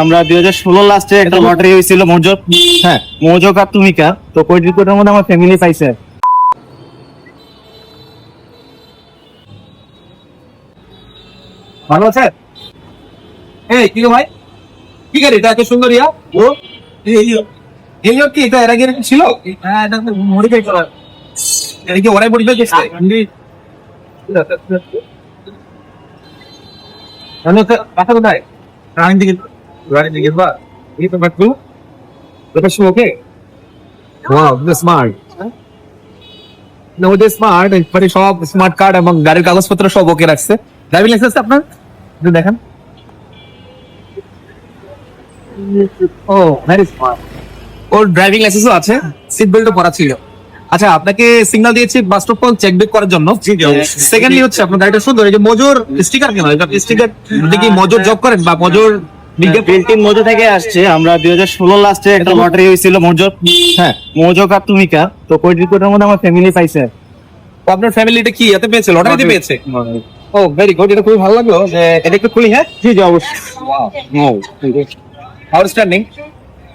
আমরা 2016 লাস্টে একটা লটারি হয়েছিল মৌজক। হ্যাঁ, মৌজক আর তুমিকা। তো কোটি কোটির মধ্যে আমার ফ্যামিলি পাইছে। ভালো আছে? এই কি গো ভাই, কি গাড়ি এটা এত সুন্দর? ইয়া ও এই কি এটা এর আগে এরকম ছিল? হ্যাঁ, এটা মডিফাই করা। এটা কি ওরাই মডিফাই করছে? আমি তো কথা কোথায় রানিং দিকে বা এই তো বাটু এটা সব ওকে। Wow, this smart. না ওটা স্মার্ট, একবারে সব স্মার্ট কার্ড এবং গাড়ির কাগজপত্র সব ওকে রাখছে। ড্রাইভিং লাইসেন্স আপনার একটু দেখেন। ও ভেরি স্মার্ট। ওর ড্রাইভিং লাইসেন্সও আছে, সিট বেল্টও পরা ছিল। আচ্ছা, আপনাকে সিগন্যাল দিয়েছি বাস স্টপ চেক ব্যাক করার জন্য। সেকেন্ডলি হচ্ছে আপনার গাড়িটা সুন্দর, এই যে মজুর স্টিকার কেন? এটা স্টিকার দেখি মজুর জব করেন বা মজুর বিল্টিন মৌজো থেকে আসছে। আমরা 2016 লাস্টে একটা লটারি হয়েছিল মৌজক। হ্যাঁ, মৌজক আর তুমিকা। তো কোটি কোটির মধ্যে আমার ফ্যামিলি পাইছে। আপনার ফ্যামিলিটা কি এতে পেয়েছে? লটারিতে পেয়েছে? ও ভেরি গুড, এটা খুবই ভালো লাগলো। যে এটা একটু খুলি। হ্যাঁ জি জি, অবশ্যই। আউটস্ট্যান্ডিং।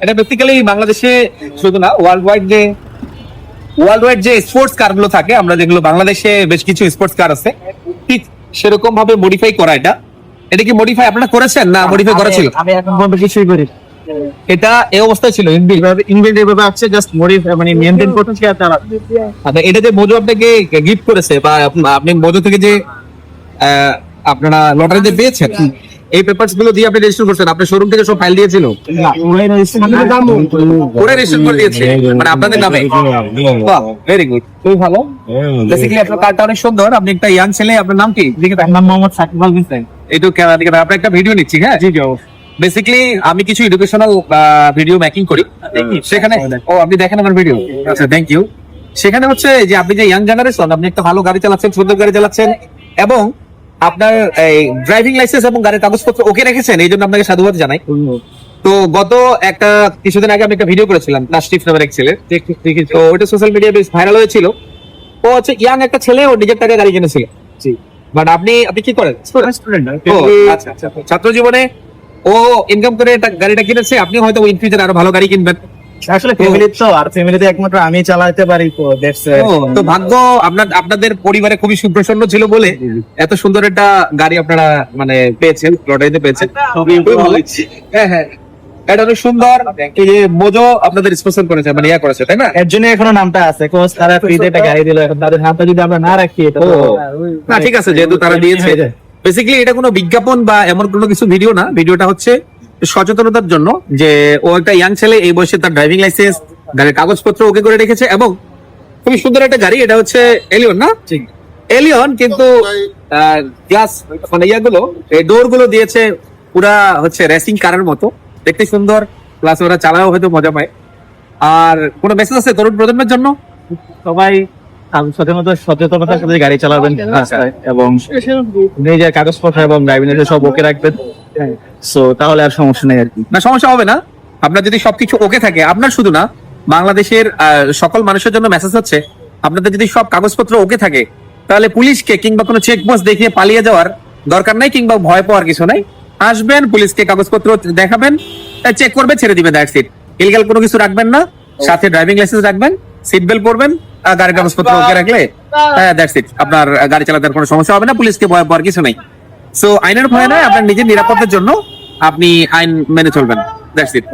এটা বেসিক্যালি বাংলাদেশে শুধু না, ওয়ার্ল্ড ওয়াইড যে স্পোর্টস কার গুলো থাকে, আমরা যেগুলো বাংলাদেশে বেশ কিছু স্পোর্টস কার আছে, ঠিক সেরকম ভাবে মডিফাই করা। এটা কি মডিফাই আপনারা করেছেন না মডিফাই করা ছিল? আমি এখন পর্যন্ত কিছুই করি। এটা এই অবস্থায় ছিল ইনবিল্ড এভাবে আছে, জাস্ট মডিফাই মানে মেইনটেইন করতেছি আর তারা। আচ্ছা, এটা যে মজু আপনাকে গিফট করেছে বা আপনি মজু থেকে যে আপনারা লটারিতে পেয়েছেন, এই পেপারস গুলো দিয়ে আপনি রেজিস্টার করছেন? আপনার শোরুম থেকে সব ফাইল দিয়েছিল? না, ওরাই রয়েছে। পুরো রেজিস্টার করে দিয়েছে মানে আপনাদের নামে? বাহ, ভেরি গুড, খুবই ভালো। বেসিক্যালি আপনার কার্ডটা অনেক সুন্দর। আপনি একটা ইয়াং ছেলে, আপনার নাম কি? আমার নাম মোহাম্মদ সাকিব আল হোসেন। একটু ক্যামেরা দিকে আপনার একটা ভিডিও নিচ্ছি। হ্যাঁ জি জি, অবশ্যই। বেসিক্যালি আমি কিছু এডুকেশনাল ভিডিও মেকিং করি সেখানে। ও আপনি দেখেন আমার ভিডিও? আচ্ছা, থ্যাংক ইউ। সেখানে হচ্ছে যে আপনি যে ইয়াং জেনারেশন, আপনি একটা ভালো গাড়ি চালাচ্ছেন, সুন্দর গাড়ি চালাচ্ছেন এবং আপনার এই ড্রাইভিং লাইসেন্স এবং গাড়ির কাগজপত্র ওকে রেখেছেন, এই জন্য আপনাকে সাধুবাদ জানাই। তো গত কিছুদিন আগে আমি একটা ভিডিও করেছিলাম লাস্টিফ নামের এক ছেলে, তো ওটা সোশ্যাল মিডিয়ায় বেশ ভাইরাল হয়েছিল। ও হচ্ছে ইয়াং একটা ছেলে, ও নিজের টাকায় গাড়ি কিনেছিল। জি। বাট আপনি কি করেন? স্টুডেন্ট। ও আচ্ছা আচ্ছা, ছাত্র জীবনে ও ইনকাম করে গাড়িটা কিনেছে, আপনি হয়তো ইন ফিউচার আরো ভালো গাড়ি কিনবেন। আসলে ফ্যামিলি তো, আর ফ্যামিলিতে একমাত্র আমি চালাতে পারি, তো দ্যাটস তো ভাগ্য আপনাদের পরিবারে খুবই সুপ্রসন্ন ছিল বলে এত সুন্দর একটা গাড়ি আপনারা মানে পেয়েছেন, লটারিতে পেয়েছেন। হ্যাঁ হ্যাঁ, এটা অনেক সুন্দর। এই যে মোজো আপনাদের স্পন্সর করেছে, মানে ইয়া করেছে, তাই না? এর জন্য এখনো নামটা আছে, কোচ তারা ফ্রিতে একটা গাড়ি দিল। এখন তাদের নামটা যদি আমরা না রাখি, এটা তো না, ঠিক আছে, যেহেতু তারা দিয়েছে। বেসিক্যালি এটা কোনো বিজ্ঞাপন বা এমন কোনো কিছু ভিডিও না, ভিডিওটা হচ্ছে সচেতনতার জন্য যে ও একটা ইয়াং ছেলে, এই বয়সে তার ড্রাইভিং লাইসেন্স, গাড়ির কাগজপত্র ওকে করে রেখেছে এবং খুবই সুন্দর একটা গাড়ি। এটা হচ্ছে এলিয়ন, না? ঠিক। এলিয়ন, কিন্তু গ্লাস মানে ইয়াগুলো, এই ডোর গুলো দিয়েছে পুরা হচ্ছে রেসিং কারের মতো দেখতে সুন্দর, প্লাস ওরা চালাও হয়তো মজা পায়। আর কোনো মেসেজ আছে তরুণ প্রজন্মের জন্য? সবাই সচেতনতার সাথে গাড়ি চালাবেন রাস্তায় এবং নিজের কাগজপত্র এবং ড্রাইভিং লাইসেন্স সব ওকে রাখবেন। সো তাহলে আর সমস্যা নেই আর কি। না, সমস্যা হবে না। আপনার যদি সবকিছু ওকে থাকে, আপনার শুধু না, বাংলাদেশের সকল মানুষের জন্য মেসেজ হচ্ছে, আপনাদের যদি সব কাগজপত্র ওকে থাকে, তাহলে পুলিশকে কিংবা কোনো চেকপোস্ট দেখিয়ে পালিয়ে যাওয়ার দরকার নাই কিংবা ভয় পাওয়ার কিছু নাই। আসবেন, পুলিশকে কাগজপত্র দেখাবেন, চেক করবে, ছেড়ে দিবে, দ্যাটস ইট। ইলগাল কোনো কিছু রাখবেন না, সাথে ড্রাইভিং লাইসেন্স রাখবেন, সিট বেল্ট পরবেন, গাড়ির কাগজপত্র ওকে রাখলে দ্যাটস ইট। আপনার গাড়ি চালাতে কোনো সমস্যা হবে না, পুলিশকে ভয় পাওয়ার কিছু নাই। সো আইনের ভয় নয়, আপনার নিজের নিরাপত্তার জন্য আপনি আইন মেনে চলবেন, দ্যাটস ইট।